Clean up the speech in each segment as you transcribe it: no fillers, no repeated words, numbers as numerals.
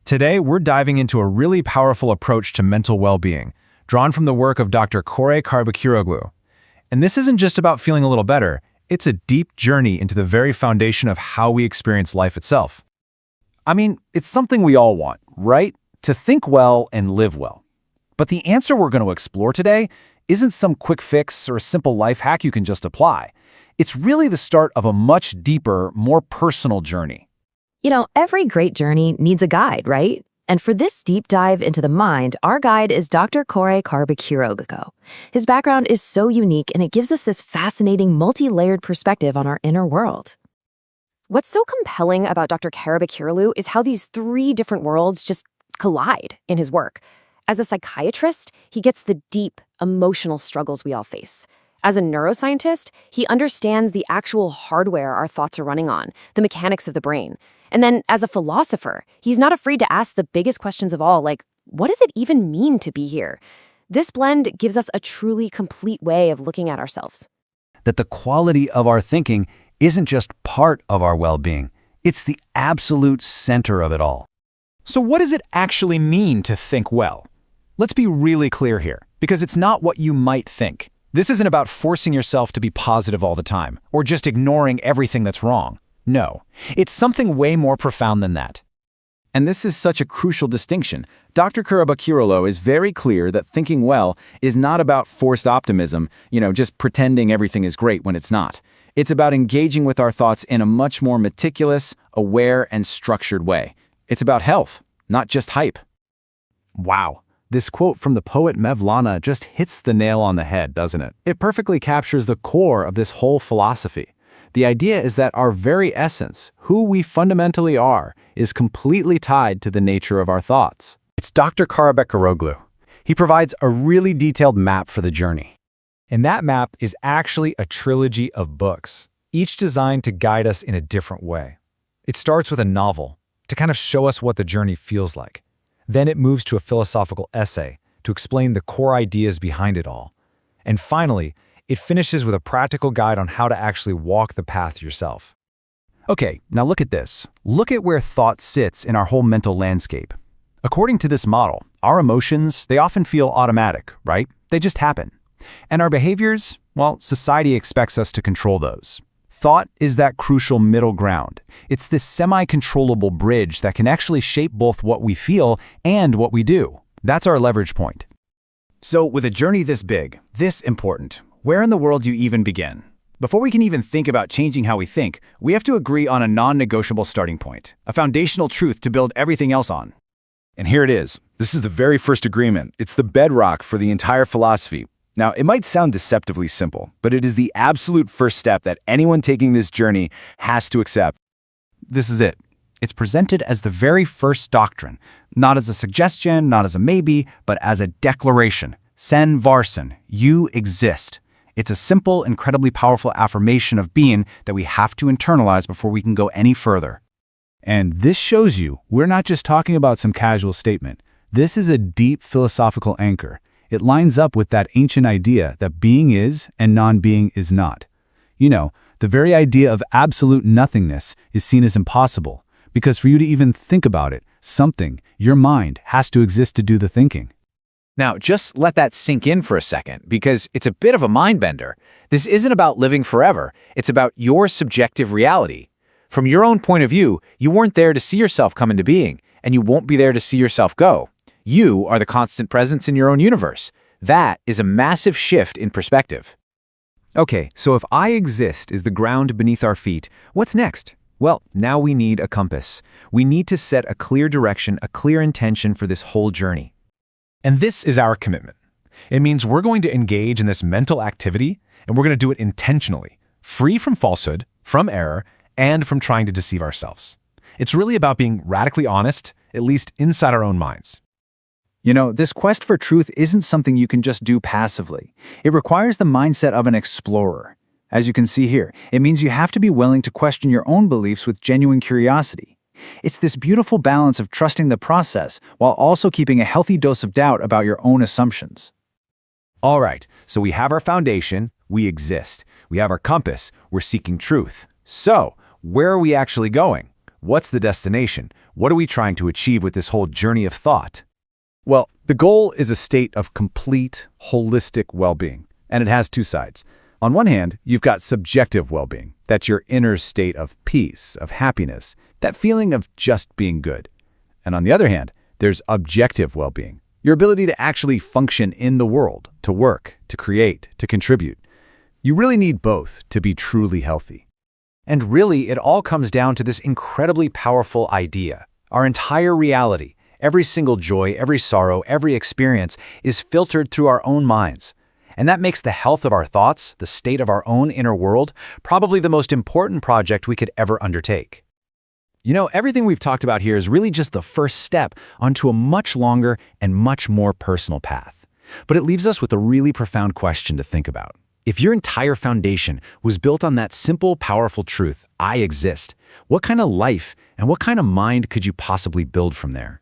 Today, we're diving into a really powerful approach to mental well-being, drawn from the work of Dr. Koray Karabekiroğlu. And this isn't just about feeling a little better, it's a deep journey into the very foundation of how we experience life itself. I mean, it's something we all want, right? To think well and live well. But the answer we're going to explore today isn't some quick fix or a simple life hack you can just apply. It's really the start of a much deeper, more personal journey. You know, every great journey needs a guide, right? And for this deep dive into the mind, our guide is Dr. Koray Karabekiroğlu. His background is so unique, and it gives us this fascinating, multi-layered perspective on our inner world. What's so compelling about Dr. Karabekiroğlu is how these three different worlds just collide in his work. As a psychiatrist, he gets the deep, emotional struggles we all face. As a neuroscientist, he understands the actual hardware our thoughts are running on, the mechanics of the brain. And then, as a philosopher, he's not afraid to ask the biggest questions of all, like, what does it even mean to be here? This blend gives us a truly complete way of looking at ourselves. That the quality of our thinking isn't just part of our well-being, it's the absolute center of it all. So what does it actually mean to think well? Let's be really clear here, because it's not what you might think. This isn't about forcing yourself to be positive all the time, or just ignoring everything that's wrong. No, it's something way more profound than that. And this is such a crucial distinction. Dr. Karabekiroğlu is very clear that thinking well is not about forced optimism, just pretending everything is great when it's not. It's about engaging with our thoughts in a much more meticulous, aware, and structured way. It's about health, not just hype. Wow. This quote from the poet Pollyanna just hits the nail on the head, doesn't it? It perfectly captures the core of this whole philosophy. The idea is that our very essence, who we fundamentally are, is completely tied to the nature of our thoughts. It's Dr. Karabekiroğlu. He provides a really detailed map for the journey. And that map is actually a trilogy of books, each designed to guide us in a different way. It starts with a novel, to kind of show us what the journey feels like. Then it moves to a philosophical essay, to explain the core ideas behind it all. And finally, it finishes with a practical guide on how to actually walk the path yourself. Okay, now look at this. Look at where thought sits in our whole mental landscape. According to this model, our emotions, they often feel automatic, right? They just happen. And our behaviors, well, society expects us to control those. Thought is that crucial middle ground. It's this semi-controllable bridge that can actually shape both what we feel and what we do. That's our leverage point. So with a journey this big, this important, where in the world do you even begin? Before we can even think about changing how we think, we have to agree on a non-negotiable starting point, a foundational truth to build everything else on. And here it is. This is the very first agreement. It's the bedrock for the entire philosophy. Now, it might sound deceptively simple, but it is the absolute first step that anyone taking this journey has to accept. This is it. It's presented as the very first doctrine, not as a suggestion, not as a maybe, but as a declaration. Sen varsın, you exist. It's a simple, incredibly powerful affirmation of being that we have to internalize before we can go any further. And this shows you we're not just talking about some casual statement. This is a deep philosophical anchor. It lines up with that ancient idea that being is and non-being is not. The very idea of absolute nothingness is seen as impossible, because for you to even think about it, something, your mind, has to exist to do the thinking. Now, just let that sink in for a second, because it's a bit of a mind bender. This isn't about living forever. It's about your subjective reality. From your own point of view, you weren't there to see yourself come into being, and you won't be there to see yourself go. You are the constant presence in your own universe. That is a massive shift in perspective. Okay, so if I exist is the ground beneath our feet, what's next? Well, now we need a compass. We need to set a clear direction, a clear intention for this whole journey. And this is our commitment. It means we're going to engage in this mental activity, and we're going to do it intentionally, free from falsehood, from error, and from trying to deceive ourselves. It's really about being radically honest, at least inside our own minds. This quest for truth isn't something you can just do passively. It requires the mindset of an explorer. As you can see here, it means you have to be willing to question your own beliefs with genuine curiosity. It's this beautiful balance of trusting the process while also keeping a healthy dose of doubt about your own assumptions. All right, so we have our foundation, we exist. We have our compass, we're seeking truth. So, where are we actually going? What's the destination? What are we trying to achieve with this whole journey of thought? Well, the goal is a state of complete, holistic well-being, and it has two sides. On one hand, you've got subjective well-being. That's your inner state of peace, of happiness, that feeling of just being good. And on the other hand, there's objective well-being, your ability to actually function in the world, to work, to create, to contribute. You really need both to be truly healthy. And really, it all comes down to this incredibly powerful idea. Our entire reality, every single joy, every sorrow, every experience is filtered through our own minds. And that makes the health of our thoughts, the state of our own inner world, probably the most important project we could ever undertake. You know, everything we've talked about here is really just the first step onto a much longer and much more personal path. But it leaves us with a really profound question to think about. If your entire foundation was built on that simple, powerful truth, I exist, what kind of life and what kind of mind could you possibly build from there?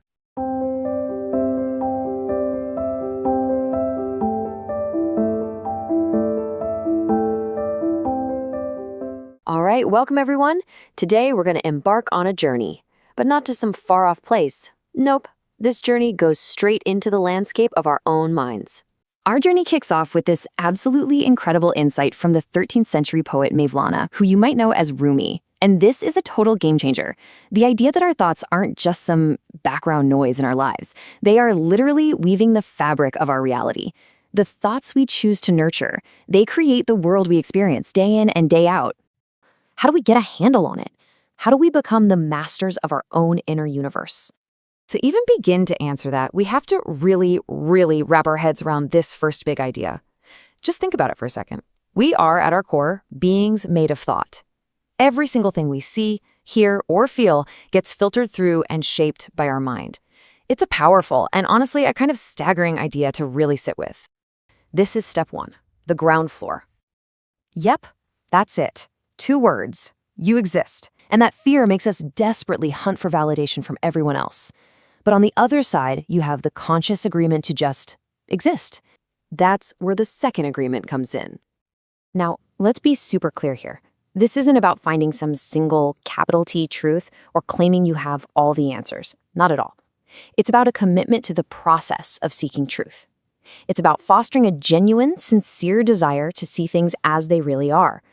All right, welcome everyone. Today we're going to embark on a journey, but not to some far-off place. Nope, this journey goes straight into the landscape of our own minds. Our journey kicks off with this absolutely incredible insight from the 13th century poet Mevlana, who you might know as Rumi. And this is a total game changer. The idea that our thoughts aren't just some background noise in our lives. They are literally weaving the fabric of our reality. The thoughts we choose to nurture, they create the world we experience day in and day out. How do we get a handle on it? How do we become the masters of our own inner universe? To even begin to answer that, we have to really wrap our heads around this first big idea. Just think about it for a second. We are, at our core, beings made of thought. Every single thing we see, hear, or feel gets filtered through and shaped by our mind. It's a powerful and honestly a kind of staggering idea to really sit with. This is step one, the ground floor. Yep, that's it. 2 words, you exist. And that fear makes us desperately hunt for validation from everyone else. But on the other side, you have the conscious agreement to just exist. That's where the second agreement comes in. Now, let's be super clear here. This isn't about finding some single capital T truth or claiming you have all the answers. Not at all. It's about a commitment to the process of seeking truth. It's about fostering a genuine, sincere desire to see things as they really are.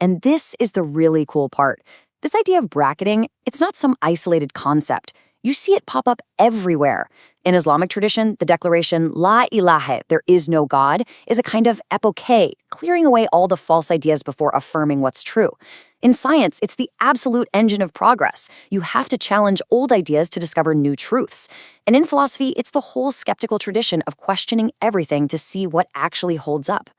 And this is the really cool part. This idea of bracketing, it's not some isolated concept. You see it pop up everywhere. In Islamic tradition, the declaration, La ilaha, there is no God, is a kind of epoche, clearing away all the false ideas before affirming what's true. In science, it's the absolute engine of progress. You have to challenge old ideas to discover new truths. And in philosophy, it's the whole skeptical tradition of questioning everything to see what actually holds up.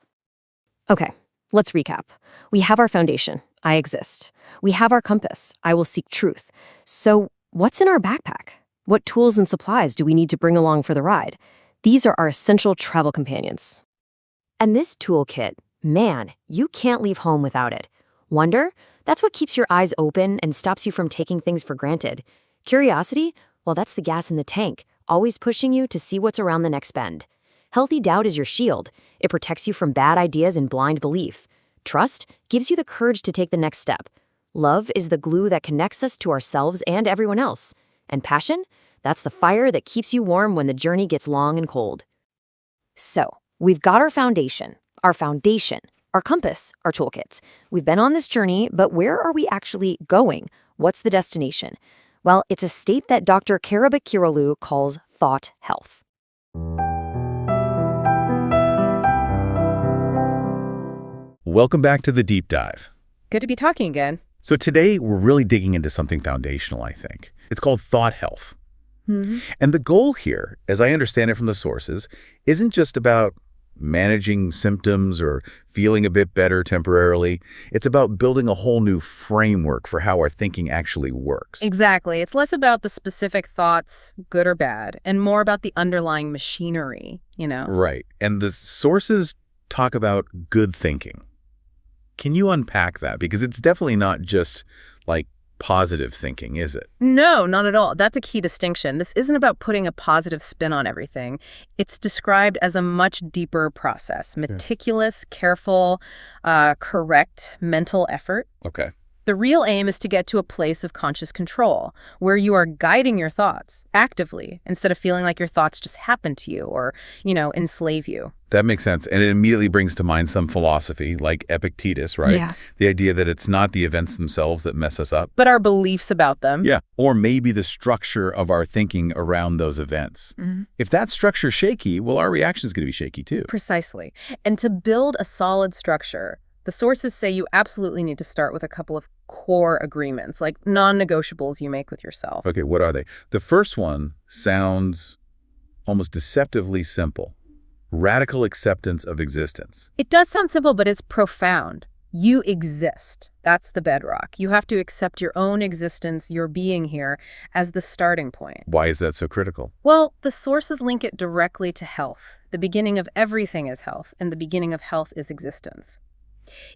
Okay, let's recap. We have our foundation, I exist. We have our compass, I will seek truth. So what's in our backpack? What tools and supplies do we need to bring along for the ride? These are our essential travel companions. And this toolkit, man, you can't leave home without it. Wonder? That's what keeps your eyes open and stops you from taking things for granted. Curiosity? Well, that's the gas in the tank, always pushing you to see what's around the next bend. Healthy doubt is your shield. It protects you from bad ideas and blind belief. Trust gives you the courage to take the next step. Love is the glue that connects us to ourselves and everyone else. And passion? That's the fire that keeps you warm when the journey gets long and cold. So, we've got our foundation, our compass, our toolkits. We've been on this journey, but where are we actually going? What's the destination? Well, it's a state that Dr. Karabekiroğlu calls thought health. Welcome back to the Deep Dive. Good to be talking again. So today we're really digging into something foundational, I think. It's called thought health. Mm-hmm. And the goal here, as I understand it from the sources, isn't just about managing symptoms or feeling a bit better temporarily. It's about building a whole new framework for how our thinking actually works. Exactly. It's less about the specific thoughts, good or bad, and more about the underlying machinery, Right. And the sources talk about good thinking. Can you unpack that? Because it's definitely not just like positive thinking, is it? No, not at all. That's a key distinction. This isn't about putting a positive spin on everything. It's described as a much deeper process. Meticulous, careful, correct mental effort. Okay. The real aim is to get to a place of conscious control, where you are guiding your thoughts actively instead of feeling like your thoughts just happen to you or, enslave you. That makes sense. And it immediately brings to mind some philosophy, like Epictetus, right? Yeah. The idea that it's not the events themselves that mess us up. But our beliefs about them. Yeah. Or maybe the structure of our thinking around those events. If that structure's shaky, well, our reaction's going to be shaky too. Precisely. And to build a solid structure, the sources say you absolutely need to start with a couple of core agreements, like non-negotiables you make with yourself. Okay, what are they? The first one sounds almost deceptively simple. Radical acceptance of existence. It does sound simple, but it's profound. You exist. That's the bedrock. You have to accept your own existence, your being here, as the starting point. Why is that so critical? Well, the sources link it directly to health. The beginning of everything is health, and the beginning of health is existence.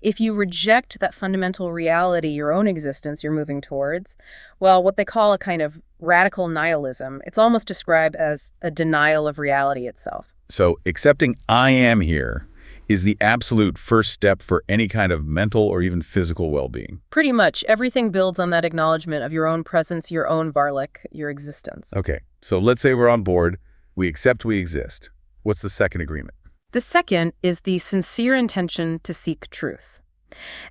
If you reject that fundamental reality, your own existence you're moving towards, well, what they call a kind of radical nihilism, it's almost described as a denial of reality itself. So accepting I am here is the absolute first step for any kind of mental or even physical well-being. Pretty much everything builds on that acknowledgement of your own presence, your own varlik, your existence. Okay, so let's say we're on board. We accept we exist. What's the second agreement? The second is the sincere intention to seek truth.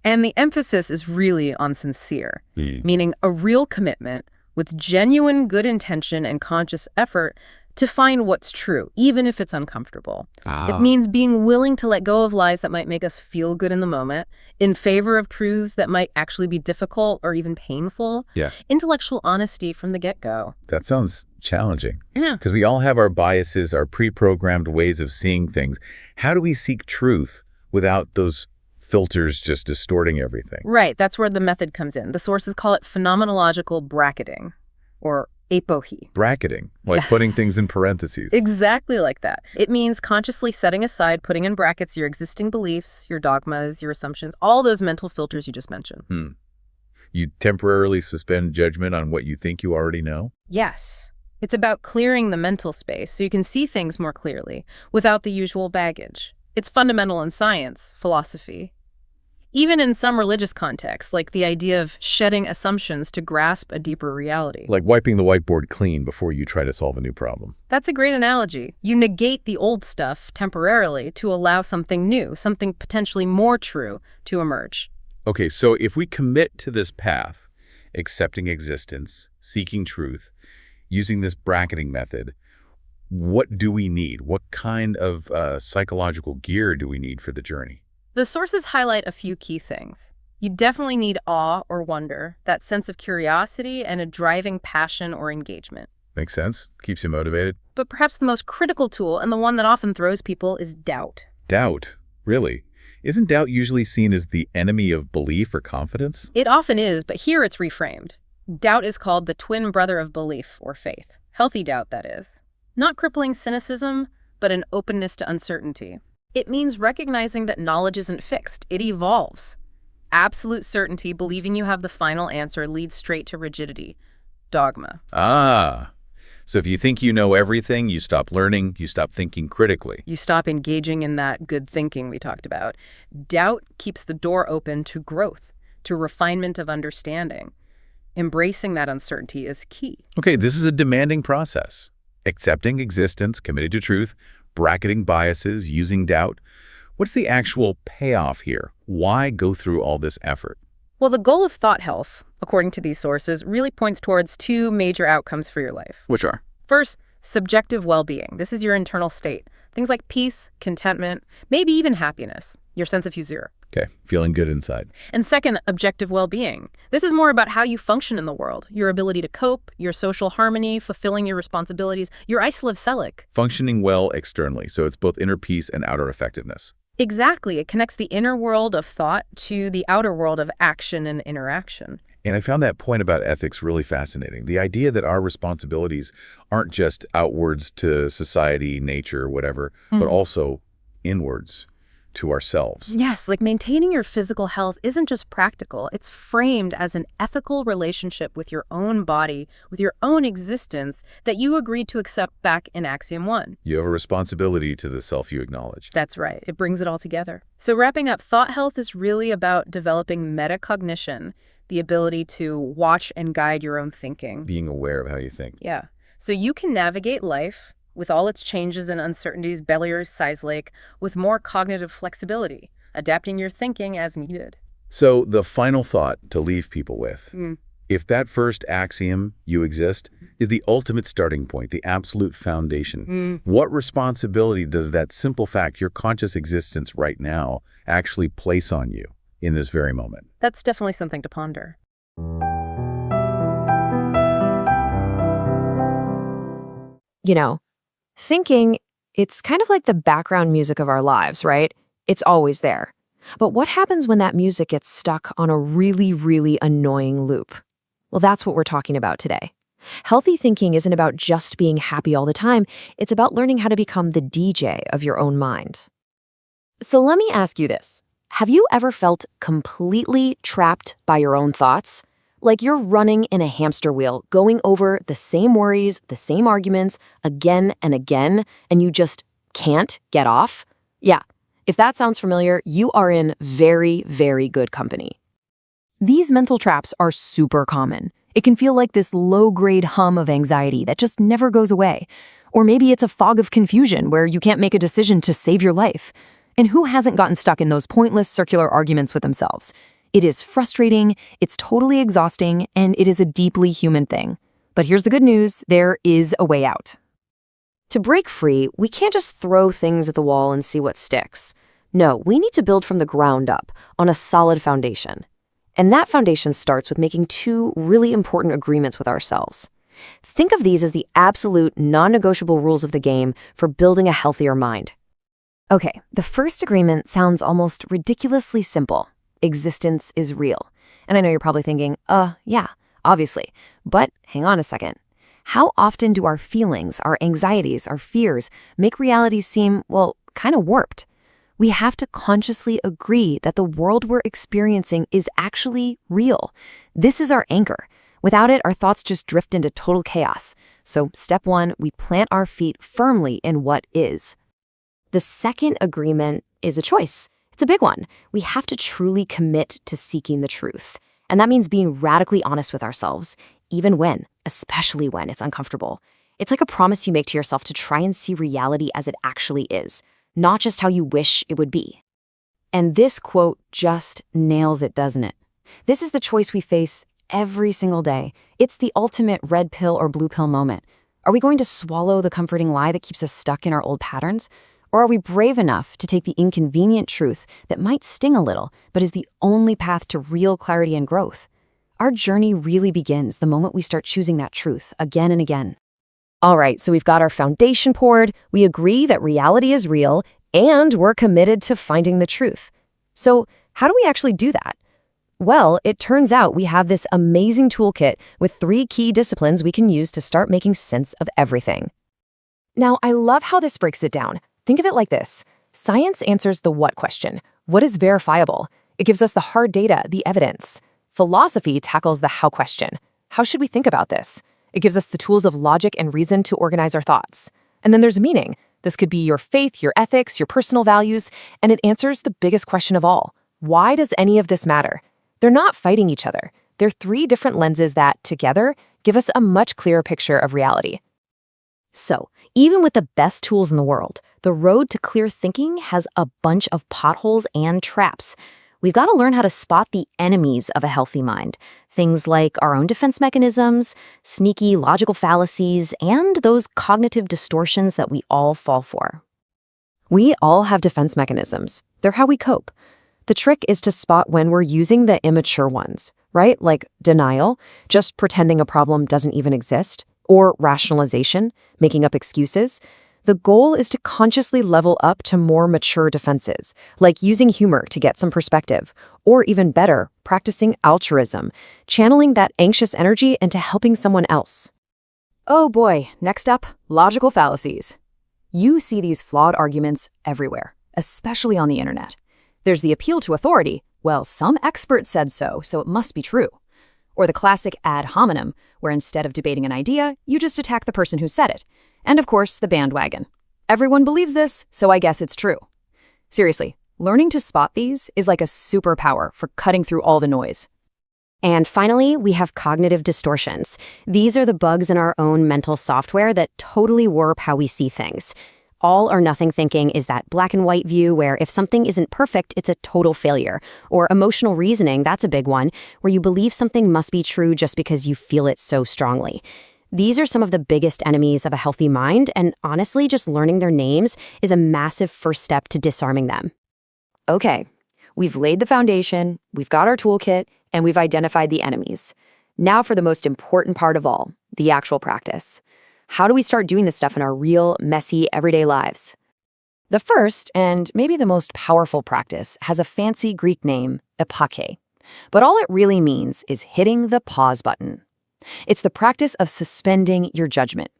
And the emphasis is really on sincere, meaning a real commitment with genuine good intention and conscious effort to find what's true, even if it's uncomfortable. It means being willing to let go of lies that might make us feel good in the moment, in favor of truths that might actually be difficult or even painful. Yeah. Intellectual honesty from the get-go. That sounds challenging. Yeah. Because we all have our biases, our pre-programmed ways of seeing things. How do we seek truth without those filters just distorting everything? Right, that's where the method comes in. The sources call it phenomenological bracketing, or apohi. Bracketing, like putting things in parentheses. Exactly like that. It means consciously setting aside, putting in brackets your existing beliefs, your dogmas, your assumptions, all those mental filters you just mentioned. You temporarily suspend judgment on what you think you already know? Yes. It's about clearing the mental space so you can see things more clearly without the usual baggage. It's fundamental in science, philosophy. Even in some religious contexts, like the idea of shedding assumptions to grasp a deeper reality. Like wiping the whiteboard clean before you try to solve a new problem. That's a great analogy. You negate the old stuff temporarily to allow something new, something potentially more true, to emerge. Okay, so if we commit to this path, accepting existence, seeking truth, using this bracketing method, what do we need? What kind of psychological gear do we need for the journey? The sources highlight a few key things. You definitely need awe or wonder, that sense of curiosity and a driving passion or engagement. Makes sense. Keeps you motivated. But perhaps the most critical tool, and the one that often throws people, is doubt. Doubt? Really? Isn't doubt usually seen as the enemy of belief or confidence? It often is, but here it's reframed. Doubt is called the twin brother of belief or faith. Healthy doubt, that is. Not crippling cynicism, but an openness to uncertainty. It means recognizing that knowledge isn't fixed. It evolves. Absolute certainty, believing you have the final answer, leads straight to rigidity. Dogma. So if you think you know everything, you stop learning, you stop thinking critically. You stop engaging in that good thinking we talked about. Doubt keeps the door open to growth, to refinement of understanding. Embracing that uncertainty is key. Okay, this is a demanding process. Accepting existence, committed to truth, bracketing biases, using doubt. What's the actual payoff here? Why go through all this effort? Well, the goal of thought health, according to these sources, really points towards two major outcomes for your life. Which are? First, subjective well-being. This is your internal state. Things like peace, contentment, maybe even happiness, your sense of future. Okay, feeling good inside. And second, objective well-being. This is more about how you function in the world, your ability to cope, your social harmony, fulfilling your responsibilities, your isolave-celic. Functioning well externally, so it's both inner peace and outer effectiveness. Exactly. It connects the inner world of thought to the outer world of action and interaction. And I found that point about ethics really fascinating. The idea that our responsibilities aren't just outwards to society, nature, whatever, but also inwards to ourselves. Yes, like maintaining your physical health isn't just practical. It's framed as an ethical relationship with your own body, with your own existence that you agreed to accept back in Axiom 1. You have a responsibility to the self you acknowledge. That's right. It brings it all together. So wrapping up, thought health is really about developing metacognition, the ability to watch and guide your own thinking. Being aware of how you think. Yeah. So you can navigate life with all its changes and uncertainties, Bellier's-sized lake, with more cognitive flexibility, adapting your thinking as needed. So the final thought to leave people with, if that first axiom, you exist, is the ultimate starting point, the absolute foundation, what responsibility does that simple fact, your conscious existence right now, actually place on you in this very moment? That's definitely something to ponder. You know, thinking, it's kind of like the background music of our lives, right? It's always there. But what happens when that music gets stuck on a really, really annoying loop? Well, that's what we're talking about today. Healthy thinking isn't about just being happy all the time. It's about learning how to become the DJ of your own mind. So let me ask you this. Have you ever felt completely trapped by your own thoughts? Like you're running in a hamster wheel, going over the same worries, the same arguments, again and again, and you just can't get off? Yeah, if that sounds familiar, you are in very, very good company. These mental traps are super common. It can feel like this low-grade hum of anxiety that just never goes away. Or maybe it's a fog of confusion where you can't make a decision to save your life. And who hasn't gotten stuck in those pointless circular arguments with themselves? It is frustrating, it's totally exhausting, and it is a deeply human thing. But here's the good news, there is a way out. To break free, we can't just throw things at the wall and see what sticks. No, we need to build from the ground up, on a solid foundation. And that foundation starts with making two really important agreements with ourselves. Think of these as the absolute non-negotiable rules of the game for building a healthier mind. Okay, the first agreement sounds almost ridiculously simple. Existence is real. And I know you're probably thinking, yeah, obviously. But hang on a second. How often do our feelings, our anxieties, our fears make reality seem, well, kind of warped? We have to consciously agree that the world we're experiencing is actually real. This is our anchor. Without it, our thoughts just drift into total chaos. So step one, we plant our feet firmly in what is. The second agreement is a choice. It's a big one. We have to truly commit to seeking the truth. And that means being radically honest with ourselves, even when, especially when it's uncomfortable. It's like a promise you make to yourself to try and see reality as it actually is, not just how you wish it would be. And this quote just nails it, doesn't it? This is the choice we face every single day. It's the ultimate red pill or blue pill moment. Are we going to swallow the comforting lie that keeps us stuck in our old patterns? Or are we brave enough to take the inconvenient truth that might sting a little, but is the only path to real clarity and growth? Our journey really begins the moment we start choosing that truth again and again. All right, so we've got our foundation poured, we agree that reality is real, and we're committed to finding the truth. So how do we actually do that? Well, it turns out we have this amazing toolkit with 3 key disciplines we can use to start making sense of everything. Now, I love how this breaks it down. Think of it like this. Science answers the what question. What is verifiable? It gives us the hard data, the evidence. Philosophy tackles the how question. How should we think about this? It gives us the tools of logic and reason to organize our thoughts. And then there's meaning. This could be your faith, your ethics, your personal values, and it answers the biggest question of all. Why does any of this matter? They're not fighting each other. They're 3 different lenses that, together, give us a much clearer picture of reality. So, even with the best tools in the world, the road to clear thinking has a bunch of potholes and traps. We've got to learn how to spot the enemies of a healthy mind. Things like our own defense mechanisms, sneaky logical fallacies, and those cognitive distortions that we all fall for. We all have defense mechanisms. They're how we cope. The trick is to spot when we're using the immature ones, right? Like denial, just pretending a problem doesn't even exist, or rationalization, making up excuses. The goal is to consciously level up to more mature defenses, like using humor to get some perspective, or even better, practicing altruism, channeling that anxious energy into helping someone else. Oh boy, next up, logical fallacies. You see these flawed arguments everywhere, especially on the internet. There's the appeal to authority. Well, some expert said so, so it must be true. Or the classic ad hominem, where instead of debating an idea, you just attack the person who said it. And of course, the bandwagon. Everyone believes this, so I guess it's true. Seriously, learning to spot these is like a superpower for cutting through all the noise. And finally, we have cognitive distortions. These are the bugs in our own mental software that totally warp how we see things. All or nothing thinking is that black and white view where if something isn't perfect, it's a total failure. Or emotional reasoning, that's a big one, where you believe something must be true just because you feel it so strongly. These are some of the biggest enemies of a healthy mind, and honestly, just learning their names is a massive first step to disarming them. Okay, we've laid the foundation, we've got our toolkit, and we've identified the enemies. Now for the most important part of all, the actual practice. How do we start doing this stuff in our real, messy, everyday lives? The first, and maybe the most powerful practice, has a fancy Greek name, epake. But all it really means is hitting the pause button. It's the practice of suspending your judgment.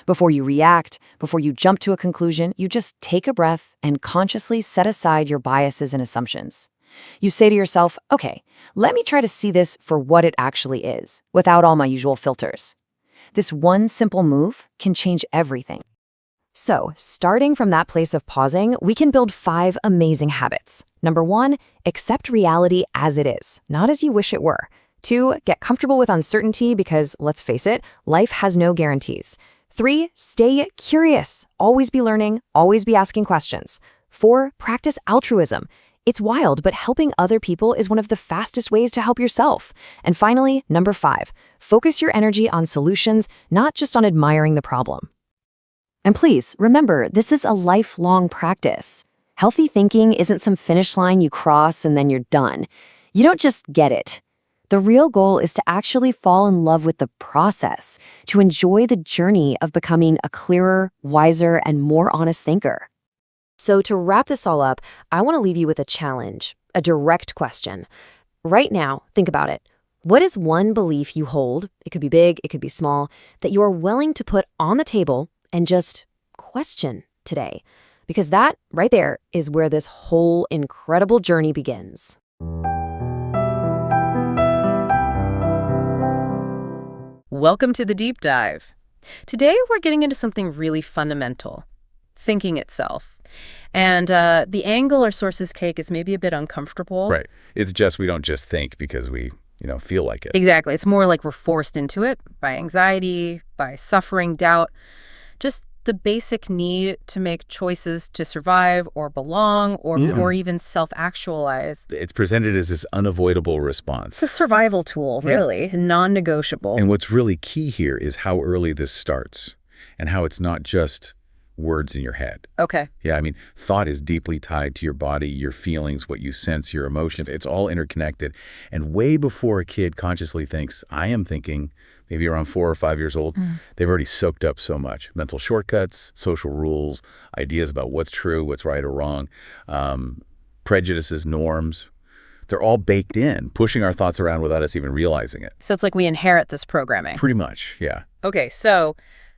Before you react, before you jump to a conclusion, you just take a breath and consciously set aside your biases and assumptions. You say to yourself, okay, let me try to see this for what it actually is, without all my usual filters. This one simple move can change everything. So, starting from that place of pausing, we can build 5 amazing habits. Number 1, accept reality as it is, not as you wish it were. 2, get comfortable with uncertainty because, let's face it, life has no guarantees. 3, stay curious. Always be learning, always be asking questions. 4, practice altruism. It's wild, but helping other people is one of the fastest ways to help yourself. And finally, number 5, focus your energy on solutions, not just on admiring the problem. And please, remember, this is a lifelong practice. Healthy thinking isn't some finish line you cross and then you're done. You don't just get it. The real goal is to actually fall in love with the process, to enjoy the journey of becoming a clearer, wiser, and more honest thinker. So to wrap this all up, I want to leave you with a challenge, a direct question. Right now, think about it. What is one belief you hold, it could be big, it could be small, that you are willing to put on the table and just question today? Because that, right there, is where this whole incredible journey begins. Welcome to the deep dive. Today, we're getting into something really fundamental, thinking itself. And the angle our sources take is maybe a bit uncomfortable. Right. It's just we don't just think because we, feel like it. Exactly. It's more like we're forced into it by anxiety, by suffering, doubt, just the basic need to make choices to survive or belong or even self-actualize. It's presented as this unavoidable response. It's a survival tool, really, non-negotiable. And what's really key here is how early this starts and how it's not just words in your head. Okay. Yeah, thought is deeply tied to your body, your feelings, what you sense, your emotions. It's all interconnected. And way before a kid consciously thinks, I am thinking, maybe around 4 or 5 years old, they've already soaked up so much. Mental shortcuts, social rules, ideas about what's true, what's right or wrong, prejudices, norms. They're all baked in, pushing our thoughts around without us even realizing it. So it's like we inherit this programming. Pretty much, yeah. Okay, so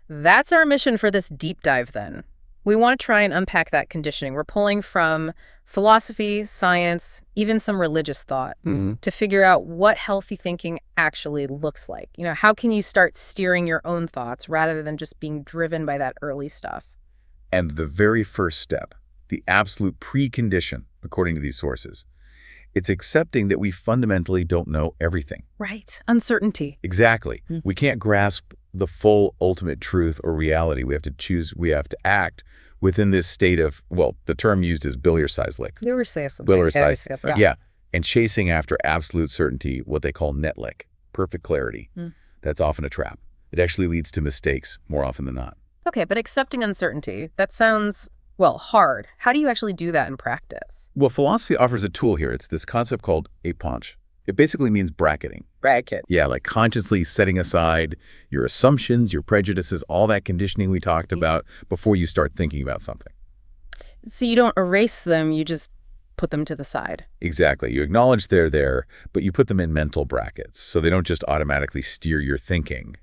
that's our mission for this deep dive then. We want to try and unpack that conditioning. We're pulling from philosophy, science, even some religious thought to figure out what healthy thinking actually looks like. How can you start steering your own thoughts rather than just being driven by that early stuff? And the very first step, the absolute precondition, according to these sources, it's accepting that we fundamentally don't know everything. Right. Uncertainty. Exactly. We can't grasp the full ultimate truth or reality. We have to choose, we have to act within this state of, the term used is Billier-Size-Lick. Billier-Size. Yeah. And chasing after absolute certainty, what they call netlick, perfect clarity. That's often a trap. It actually leads to mistakes more often than not. Okay, but accepting uncertainty, that sounds, hard. How do you actually do that in practice? Well, philosophy offers a tool here. It's this concept called éponge. It basically means bracketing. Bracket. Yeah, like consciously setting aside your assumptions, your prejudices, all that conditioning we talked about before you start thinking about something. So you don't erase them, you just put them to the side. Exactly. You acknowledge they're there, but you put them in mental brackets, so they don't just automatically steer your thinking.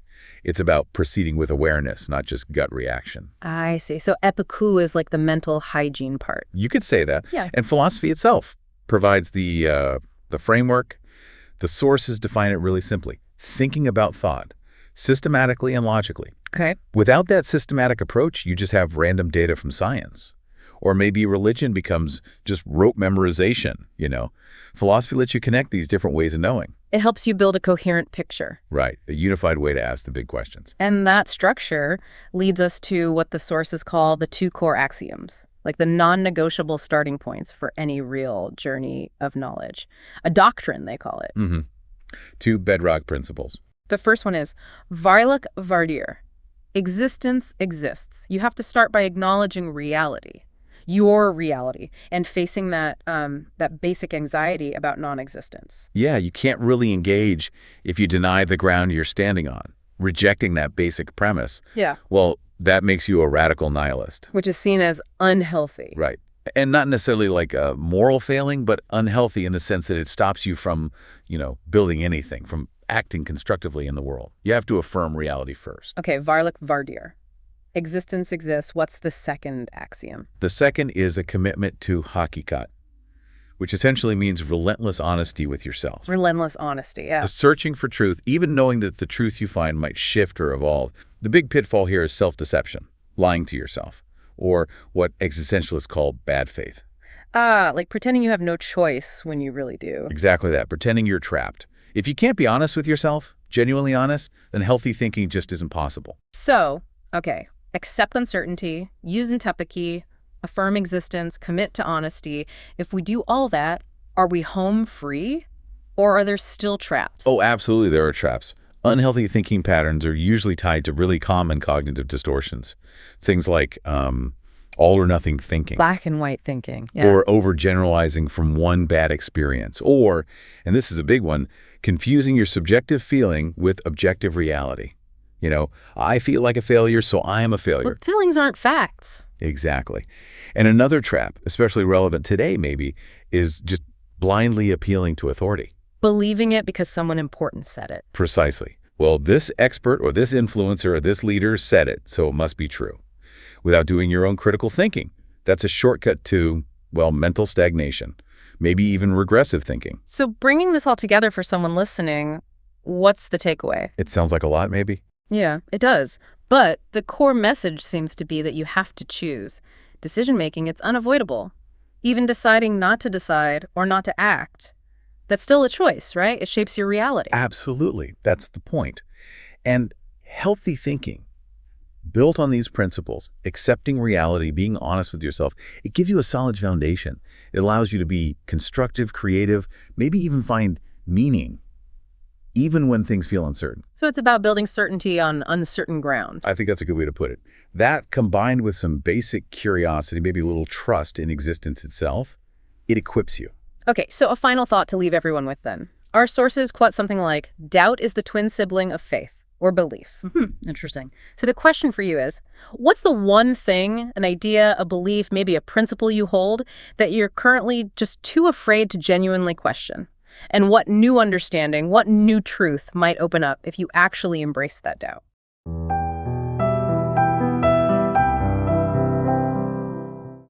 It's about proceeding with awareness, not just gut reaction. I see. So epicoo is like the mental hygiene part. You could say that. Yeah. And philosophy itself provides the framework. The sources define it really simply. Thinking about thought, systematically and logically. Okay. Without that systematic approach, you just have random data from science. Or maybe religion becomes just rote memorization, Philosophy lets you connect these different ways of knowing. It helps you build a coherent picture. Right, a unified way to ask the big questions. And that structure leads us to what the sources call the 2 core axioms, like the non-negotiable starting points for any real journey of knowledge. A doctrine, they call it. 2 bedrock principles. The first one is Varlik Vardir. Existence exists. You have to start by acknowledging reality, your reality, and facing that basic anxiety about non-existence. Yeah, you can't really engage if you deny the ground you're standing on, rejecting that basic premise. Yeah. Well, that makes you a radical nihilist. Which is seen as unhealthy. Right. And not necessarily like a moral failing, but unhealthy in the sense that it stops you from, building anything, from acting constructively in the world. You have to affirm reality first. Okay, Varlik Vardir. Existence exists. What's the second axiom? The second is a commitment to hakikat, which essentially means relentless honesty with yourself. Relentless honesty, yeah. The searching for truth, even knowing that the truth you find might shift or evolve. The big pitfall here is self-deception, lying to yourself, or what existentialists call bad faith. Like pretending you have no choice when you really do. Exactly that, pretending you're trapped. If you can't be honest with yourself, genuinely honest, then healthy thinking just isn't possible. So, okay, accept uncertainty, use entepiki, affirm existence, commit to honesty. If we do all that, are we home free? Or are there still traps? Oh, absolutely there are traps. Unhealthy thinking patterns are usually tied to really common cognitive distortions. Things like all or nothing thinking. Black and white thinking. Yeah. Or overgeneralizing from one bad experience. Or, and this is a big one, confusing your subjective feeling with objective reality. I feel like a failure, so I am a failure. Well, feelings aren't facts. Exactly. And another trap, especially relevant today maybe, is just blindly appealing to authority. Believing it because someone important said it. Precisely. Well, this expert or this influencer or this leader said it, so it must be true. Without doing your own critical thinking. That's a shortcut to, mental stagnation, maybe even regressive thinking. So bringing this all together for someone listening, what's the takeaway? It sounds like a lot, maybe. Yeah, it does. But the core message seems to be that you have to choose. Decision-making, it's unavoidable. Even deciding not to decide or not to act, that's still a choice, right? It shapes your reality. Absolutely. That's the point. And healthy thinking, built on these principles, accepting reality, being honest with yourself, it gives you a solid foundation. It allows you to be constructive, creative, maybe even find meaning, even when things feel uncertain. So it's about building certainty on uncertain ground. I think that's a good way to put it. That, combined with some basic curiosity, maybe a little trust in existence itself, it equips you. Okay, so a final thought to leave everyone with then. Our sources quote something like, doubt is the twin sibling of faith or belief. Interesting. So the question for you is, what's the one thing, an idea, a belief, maybe a principle you hold that you're currently just too afraid to genuinely question? And what new understanding, what new truth might open up if you actually embrace that doubt?